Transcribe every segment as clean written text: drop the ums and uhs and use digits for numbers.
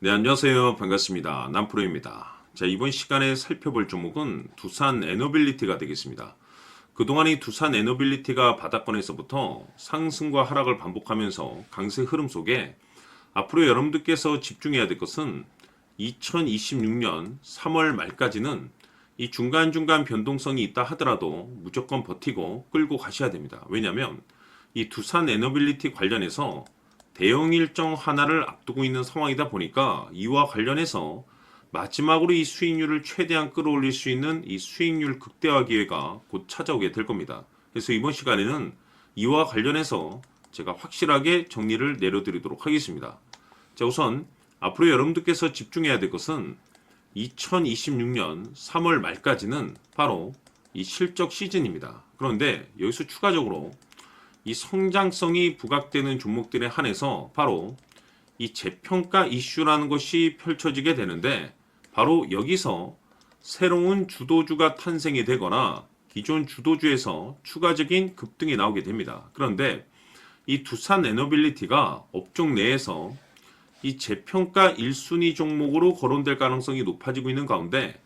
네, 안녕하세요. 반갑습니다. 남프로입니다. 자, 이번 시간에 살펴볼 종목은 두산 에너빌리티가 되겠습니다. 그동안 이 두산 에너빌리티가 바닥권에서부터 상승과 하락을 반복하면서 강세 흐름 속에 앞으로 여러분들께서 집중해야 될 것은 2026년 3월 말까지는 이 중간중간 변동성이 있다 하더라도 무조건 버티고 끌고 가셔야 됩니다. 왜냐하면 이 두산 에너빌리티 관련해서 대형 일정 하나를 앞두고 있는 상황이다 보니까 이와 관련해서 마지막으로 이 수익률을 최대한 끌어올릴 수 있는 이 수익률 극대화 기회가 곧 찾아오게 될 겁니다. 그래서 이번 시간에는 이와 관련해서 제가 확실하게 정리를 내려드리도록 하겠습니다. 자, 우선 앞으로 여러분들께서 집중해야 될 것은 2026년 3월 말까지는 바로 이 실적 시즌입니다. 그런데 여기서 추가적으로 이 성장성이 부각되는 종목들에 한해서 바로 이 재평가 이슈라는 것이 펼쳐지게 되는데, 바로 여기서 새로운 주도주가 탄생이 되거나 기존 주도주에서 추가적인 급등이 나오게 됩니다. 그런데 이 두산 에너빌리티가 업종 내에서 이 재평가 1순위 종목으로 거론될 가능성이 높아지고 있는 가운데,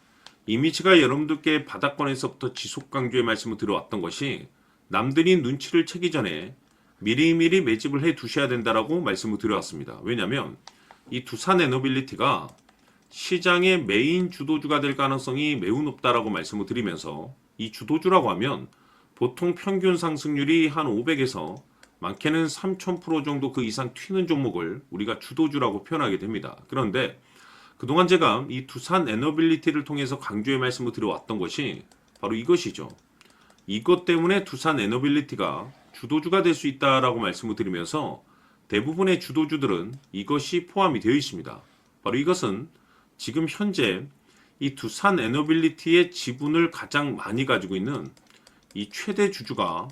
이미 제가 여러분들께 바닥권에서부터 지속 강조의 말씀을 드려왔던 것이 남들이 눈치를 채기 전에 미리미리 매집을 해 두셔야 된다라고 말씀을 드려왔습니다. 왜냐하면 이 두산 에너빌리티가 시장의 메인 주도주가 될 가능성이 매우 높다라고 말씀을 드리면서, 이 주도주라고 하면 보통 평균 상승률이 한 500에서 많게는 3000% 정도 그 이상 튀는 종목을 우리가 주도주라고 표현하게 됩니다. 그런데 그동안 제가 이 두산 에너빌리티를 통해서 강조의 말씀을 드려왔던 것이 바로 이것이죠. 이것 때문에 두산 에너빌리티가 주도주가 될 수 있다라고 말씀을 드리면서 대부분의 주도주들은 이것이 포함이 되어 있습니다. 바로 이것은 지금 현재 이 두산 에너빌리티의 지분을 가장 많이 가지고 있는 이 최대 주주가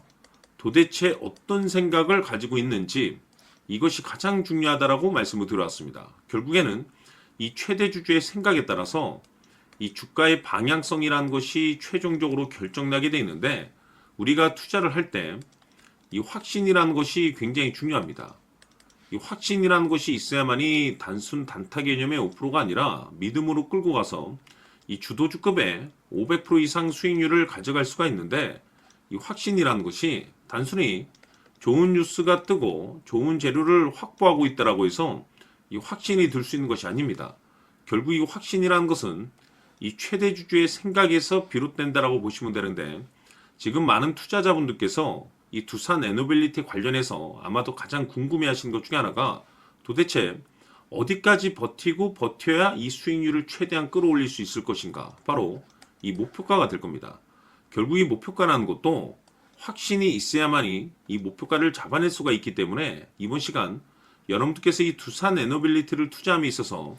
도대체 어떤 생각을 가지고 있는지, 이것이 가장 중요하다라고 말씀을 드려왔습니다. 결국에는 이 최대 주주의 생각에 따라서 이 주가의 방향성이라는 것이 최종적으로 결정나게 되어 있는데, 우리가 투자를 할 때 이 확신이라는 것이 굉장히 중요합니다. 이 확신이라는 것이 있어야만이 단순 단타 개념의 5%가 아니라 믿음으로 끌고 가서 이 주도주급의 500% 이상 수익률을 가져갈 수가 있는데, 이 확신이라는 것이 단순히 좋은 뉴스가 뜨고 좋은 재료를 확보하고 있다라고 해서 이 확신이 들 수 있는 것이 아닙니다. 결국 이 확신이라는 것은 이 최대 주주의 생각에서 비롯된다라고 보시면 되는데, 지금 많은 투자자분들께서 이 두산 에너빌리티 관련해서 아마도 가장 궁금해하시는 것 중에 하나가, 도대체 어디까지 버티고 버텨야 이 수익률을 최대한 끌어올릴 수 있을 것인가, 바로 이 목표가가 될 겁니다. 결국 이 목표가라는 것도 확신이 있어야만이 이 목표가를 잡아낼 수가 있기 때문에, 이번 시간 여러분들께서 이 두산 에너빌리티를 투자함에 있어서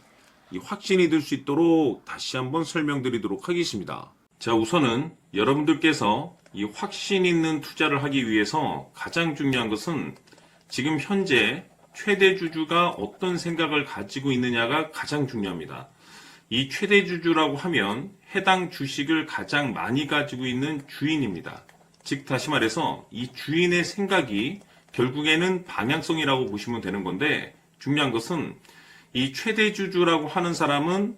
이 확신이 들 수 있도록 다시 한번 설명드리도록 하겠습니다. 자, 우선은 여러분들께서 이 확신 있는 투자를 하기 위해서 가장 중요한 것은 지금 현재 최대 주주가 어떤 생각을 가지고 있느냐가 가장 중요합니다. 이 최대 주주라고 하면 해당 주식을 가장 많이 가지고 있는 주인입니다. 즉 다시 말해서 이 주인의 생각이 결국에는 방향성이라고 보시면 되는 건데, 중요한 것은 이 최대 주주라고 하는 사람은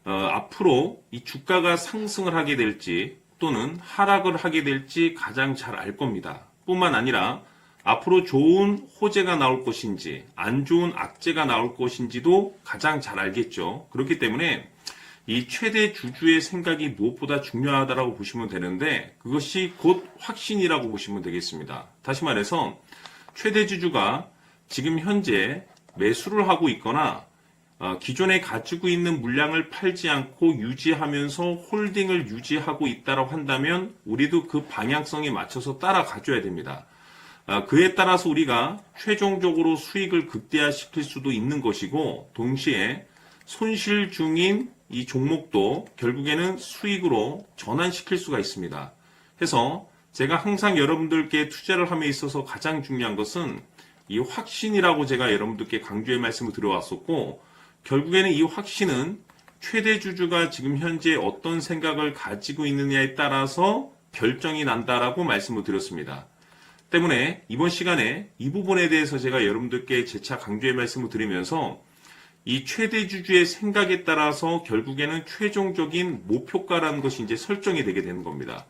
앞으로 이 주가가 상승을 하게 될지 또는 하락을 하게 될지 가장 잘 알 겁니다. 뿐만 아니라 앞으로 좋은 호재가 나올 것인지 안 좋은 악재가 나올 것인지도 가장 잘 알겠죠. 그렇기 때문에 이 최대 주주의 생각이 무엇보다 중요하다고 보시면 되는데, 그것이 곧 확신이라고 보시면 되겠습니다. 다시 말해서 최대 주주가 지금 현재 매수를 하고 있거나 기존에 가지고 있는 물량을 팔지 않고 유지하면서 홀딩을 유지하고 있다고 한다면 우리도 그 방향성에 맞춰서 따라가줘야 됩니다. 그에 따라서 우리가 최종적으로 수익을 극대화시킬 수도 있는 것이고, 동시에 손실 중인 이 종목도 결국에는 수익으로 전환시킬 수가 있습니다. 해서 제가 항상 여러분들께 투자를 함에 있어서 가장 중요한 것은 이 확신이라고 제가 여러분들께 강조의 말씀을 드려왔었고, 결국에는 이 확신은 최대 주주가 지금 현재 어떤 생각을 가지고 있느냐에 따라서 결정이 난다라고 말씀을 드렸습니다. 때문에 이번 시간에 이 부분에 대해서 제가 여러분들께 재차 강조의 말씀을 드리면서 이 최대 주주의 생각에 따라서 결국에는 최종적인 목표가라는 것이 이제 설정이 되게 되는 겁니다.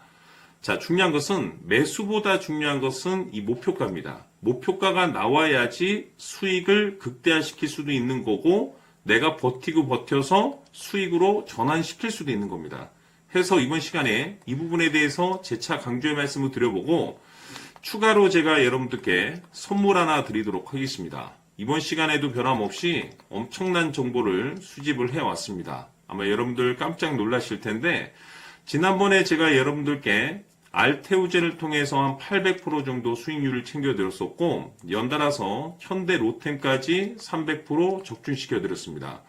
자, 중요한 것은 매수보다 중요한 것은 이 목표가입니다. 목표가가 나와야지 수익을 극대화시킬 수도 있는 거고 내가 버티고 버텨서 수익으로 전환시킬 수도 있는 겁니다. 해서 이번 시간에 이 부분에 대해서 재차 강조의 말씀을 드려보고 추가로 제가 여러분들께 선물 하나 드리도록 하겠습니다. 이번 시간에도 변함없이 엄청난 정보를 수집을 해왔습니다. 아마 여러분들 깜짝 놀라실 텐데 지난번에 제가 여러분들께 알테오젠을 통해서 한 800% 정도 수익률을 챙겨드렸었고 연달아서 현대 로템까지 300% 적중시켜드렸습니다.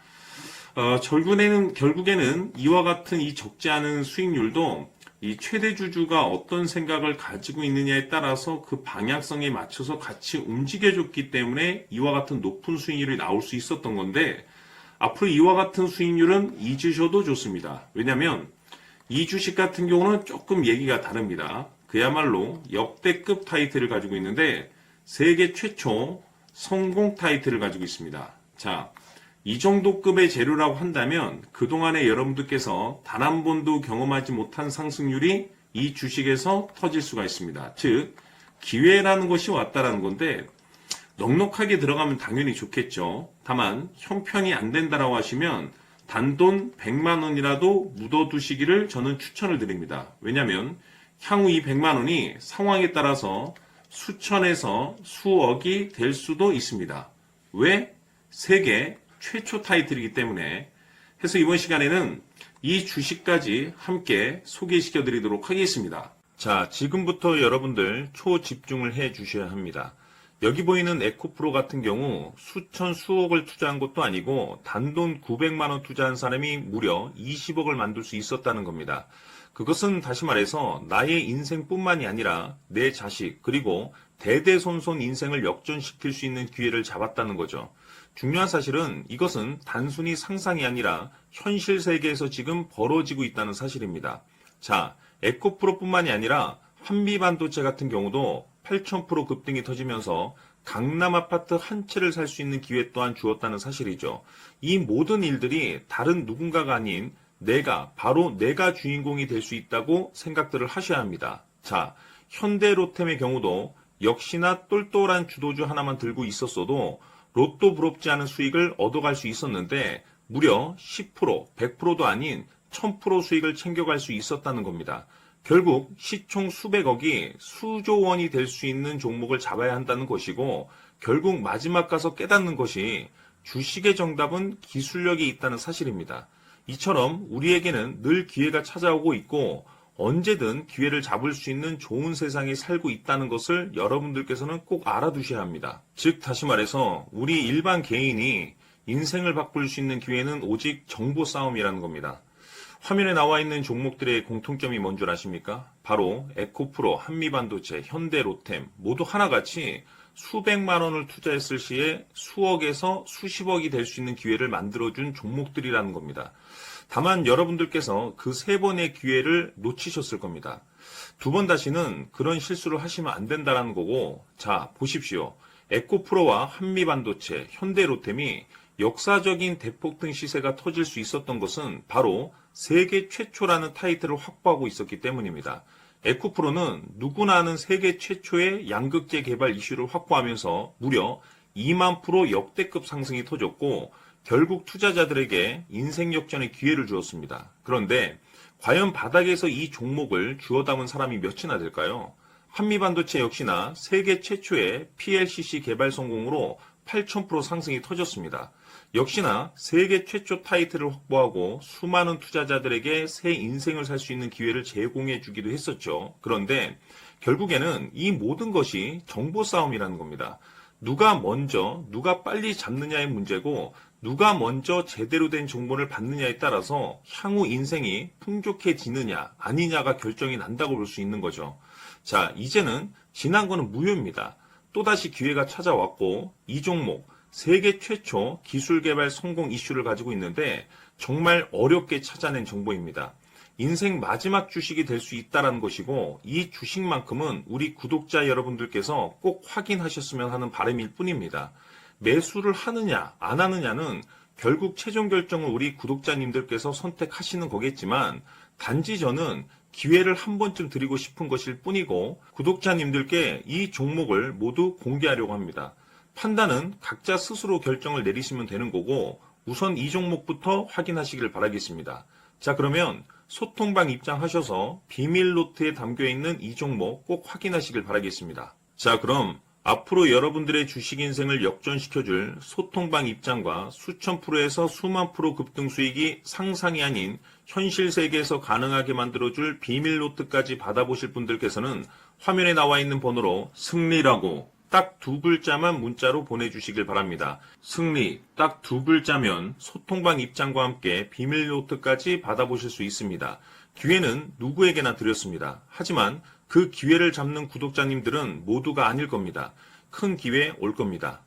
결국에는 이와 같은 이 적지 않은 수익률도 이 최대 주주가 어떤 생각을 가지고 있느냐에 따라서 그 방향성에 맞춰서 같이 움직여줬기 때문에 이와 같은 높은 수익률이 나올 수 있었던 건데 앞으로 이와 같은 수익률은 잊으셔도 좋습니다. 왜냐하면 이 주식 같은 경우는 조금 얘기가 다릅니다. 그야말로 역대급 타이틀을 가지고 있는데 세계 최초 성공 타이틀을 가지고 있습니다. 자, 이 정도 급의 재료라고 한다면 그동안에 여러분들께서 단 한 번도 경험하지 못한 상승률이 이 주식에서 터질 수가 있습니다. 즉 기회라는 것이 왔다라는 건데 넉넉하게 들어가면 당연히 좋겠죠. 다만 형편이 안 된다라고 하시면 단돈 100만 원이라도 묻어두시기를 저는 추천을 드립니다. 왜냐하면 향후 이 100만 원이 상황에 따라서 수천에서 수억이 될 수도 있습니다. 왜? 세계 최초 타이틀이기 때문에. 해서 이번 시간에는 이 주식까지 함께 소개시켜 드리도록 하겠습니다. 자, 지금부터 여러분들 초집중을 해 주셔야 합니다. 여기 보이는 에코프로 같은 경우 수천 수억을 투자한 것도 아니고 단돈 900만 원 투자한 사람이 무려 20억을 만들 수 있었다는 겁니다. 그것은 다시 말해서 나의 인생뿐만이 아니라 내 자식 그리고 대대손손 인생을 역전시킬 수 있는 기회를 잡았다는 거죠. 중요한 사실은 이것은 단순히 상상이 아니라 현실 세계에서 지금 벌어지고 있다는 사실입니다. 자, 에코프로뿐만이 아니라 한미반도체 같은 경우도 8,000% 급등이 터지면서 강남 아파트 한 채를 살 수 있는 기회 또한 주었다는 사실이죠. 이 모든 일들이 다른 누군가가 아닌 바로 내가 주인공이 될 수 있다고 생각들을 하셔야 합니다. 자, 현대로템의 경우도 역시나 똘똘한 주도주 하나만 들고 있었어도 로또 부럽지 않은 수익을 얻어갈 수 있었는데 무려 10%, 100%도 아닌 1000% 수익을 챙겨갈 수 있었다는 겁니다. 결국 시총 수백억이 수조 원이 될 수 있는 종목을 잡아야 한다는 것이고 결국 마지막 가서 깨닫는 것이 주식의 정답은 기술력이 있다는 사실입니다. 이처럼 우리에게는 늘 기회가 찾아오고 있고 언제든 기회를 잡을 수 있는 좋은 세상에 살고 있다는 것을 여러분들께서는 꼭 알아두셔야 합니다. 즉 다시 말해서 우리 일반 개인이 인생을 바꿀 수 있는 기회는 오직 정보 싸움이라는 겁니다. 화면에 나와 있는 종목들의 공통점이 뭔 줄 아십니까? 바로 에코프로, 한미반도체, 현대로템 모두 하나같이 수백만 원을 투자했을 시에 수억에서 수십억이 될 수 있는 기회를 만들어준 종목들이라는 겁니다. 다만 여러분들께서 그 세 번의 기회를 놓치셨을 겁니다. 두 번 다시는 그런 실수를 하시면 안 된다는 거고, 자, 보십시오. 에코프로와 한미반도체, 현대로템이 역사적인 대폭등 시세가 터질 수 있었던 것은 바로 세계 최초라는 타이틀을 확보하고 있었기 때문입니다. 에코프로는 누구나 아는 세계 최초의 양극재 개발 이슈를 확보하면서 무려 2만 프로 역대급 상승이 터졌고 결국 투자자들에게 인생 역전의 기회를 주었습니다. 그런데 과연 바닥에서 이 종목을 주워 담은 사람이 몇이나 될까요? 한미반도체 역시나 세계 최초의 PLCC 개발 성공으로 8,000% 상승이 터졌습니다. 역시나 세계 최초 타이틀을 확보하고 수많은 투자자들에게 새 인생을 살 수 있는 기회를 제공해 주기도 했었죠. 그런데 결국에는 이 모든 것이 정보 싸움이라는 겁니다. 누가 먼저, 누가 빨리 잡느냐의 문제고 누가 먼저 제대로 된 정보를 받느냐에 따라서 향후 인생이 풍족해지느냐 아니냐가 결정이 난다고 볼 수 있는 거죠. 자, 이제는 지난 거는 무효입니다. 또다시 기회가 찾아왔고 이 종목 세계 최초 기술 개발 성공 이슈를 가지고 있는데 정말 어렵게 찾아낸 정보입니다. 인생 마지막 주식이 될 수 있다는 것이고 이 주식만큼은 우리 구독자 여러분들께서 꼭 확인하셨으면 하는 바람일 뿐입니다. 매수를 하느냐 안 하느냐는 결국 최종 결정을 우리 구독자님들께서 선택하시는 거겠지만 단지 저는 기회를 한 번쯤 드리고 싶은 것일 뿐이고 구독자님들께 이 종목을 모두 공개하려고 합니다. 판단은 각자 스스로 결정을 내리시면 되는 거고 우선 이 종목부터 확인하시길 바라겠습니다. 자, 그러면 소통방 입장하셔서 비밀 노트에 담겨있는 이 종목 꼭 확인하시길 바라겠습니다. 자, 그럼 앞으로 여러분들의 주식 인생을 역전시켜줄 소통방 입장과 수천 프로에서 수만 프로 급등 수익이 상상이 아닌 현실 세계에서 가능하게 만들어줄 비밀 노트까지 받아보실 분들께서는 화면에 나와 있는 번호로 승리라고 딱 2글자만 문자로 보내주시길 바랍니다. 승리 딱 2글자면 소통방 입장과 함께 비밀 노트까지 받아보실 수 있습니다. 기회는 누구에게나 드렸습니다. 하지만 그 기회를 잡는 구독자님들은 모두가 아닐 겁니다. 큰 기회 올 겁니다.